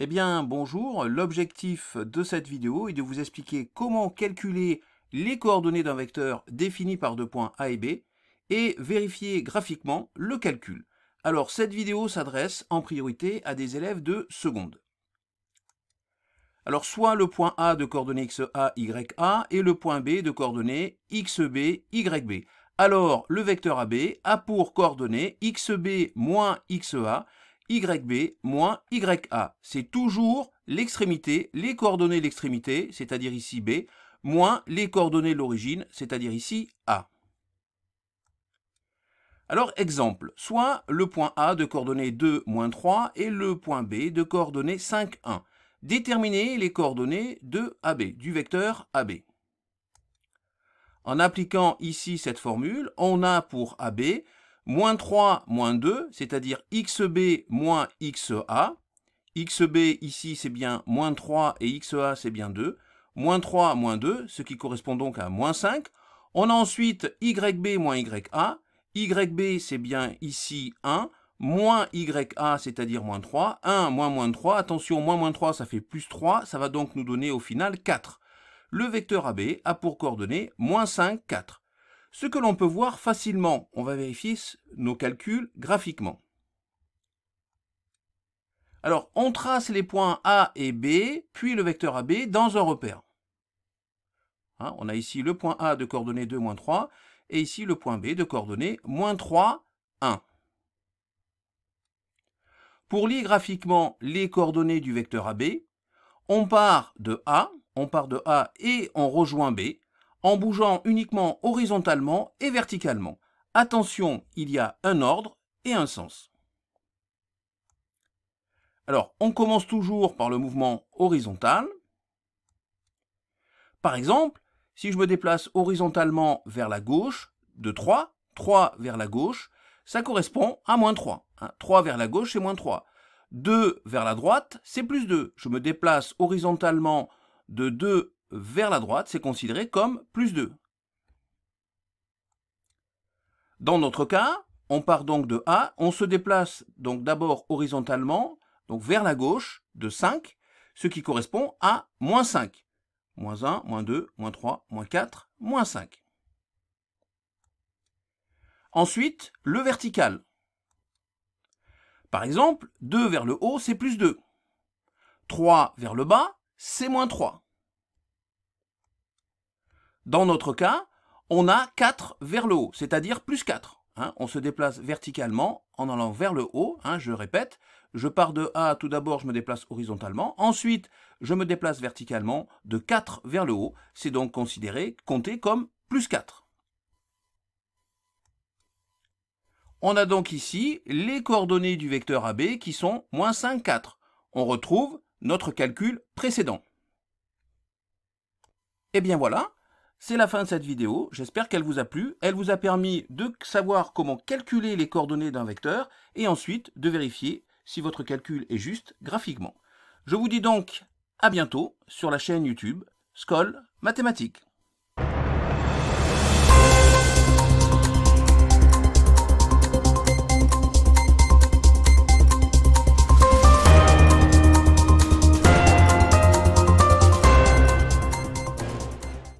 Eh bien, bonjour, l'objectif de cette vidéo est de vous expliquer comment calculer les coordonnées d'un vecteur défini par deux points A et B et vérifier graphiquement le calcul. Alors, cette vidéo s'adresse en priorité à des élèves de seconde. Alors, soit le point A de coordonnées XA, YA et le point B de coordonnées XB, YB. Alors, le vecteur AB a pour coordonnées XB moins XA, YB moins YA. C'est toujours l'extrémité, les coordonnées de l'extrémité, c'est-à-dire ici B, moins les coordonnées de l'origine, c'est-à-dire ici A. Alors, exemple, soit le point A de coordonnées 2, moins 3 et le point B de coordonnées 5, 1. Déterminez les coordonnées de AB, du vecteur AB. En appliquant ici cette formule, on a pour AB moins 3, moins 2, c'est-à-dire XB moins XA. XB ici c'est bien moins 3 et XA c'est bien 2. Moins 3, moins 2, ce qui correspond donc à moins 5. On a ensuite YB moins YA. YB c'est bien ici 1. Moins YA, c'est-à-dire moins 3. 1 moins 3. Attention, moins 3, ça fait plus 3. Ça va donc nous donner au final 4. Le vecteur AB a pour coordonnées moins 5, 4. Ce que l'on peut voir facilement, on va vérifier nos calculs graphiquement. Alors, on trace les points A et B, puis le vecteur AB dans un repère. On a ici le point A de coordonnées 2, moins 3, et ici le point B de coordonnées moins 3, 1. Pour lier graphiquement les coordonnées du vecteur AB, on part de A et on rejoint B en bougeant uniquement horizontalement et verticalement. Attention, il y a un ordre et un sens. Alors, on commence toujours par le mouvement horizontal. Par exemple, si je me déplace horizontalement vers la gauche de 3, 3 vers la gauche, ça correspond à moins 3. 3 vers la gauche, c'est moins 3. 2 vers la droite, c'est plus 2. Je me déplace horizontalement de 2 vers la droite, c'est considéré comme plus 2. Dans notre cas, on part donc de A, on se déplace donc d'abord horizontalement, donc vers la gauche, de 5, ce qui correspond à moins 5. Moins 1, moins 2, moins 3, moins 4, moins 5. Ensuite, le vertical. Par exemple, 2 vers le haut, c'est plus 2. 3 vers le bas, c'est moins 3. Dans notre cas, on a 4 vers le haut, c'est-à-dire plus 4. On se déplace verticalement en allant vers le haut. Je répète, je pars de A, tout d'abord je me déplace horizontalement. Ensuite, je me déplace verticalement de 4 vers le haut. C'est donc compté comme plus 4. On a donc ici les coordonnées du vecteur AB qui sont moins 5, 4. On retrouve notre calcul précédent. Et bien voilà, c'est la fin de cette vidéo. J'espère qu'elle vous a plu. Elle vous a permis de savoir comment calculer les coordonnées d'un vecteur et ensuite de vérifier si votre calcul est juste graphiquement. Je vous dis donc à bientôt sur la chaîne YouTube Skol Mathématiques.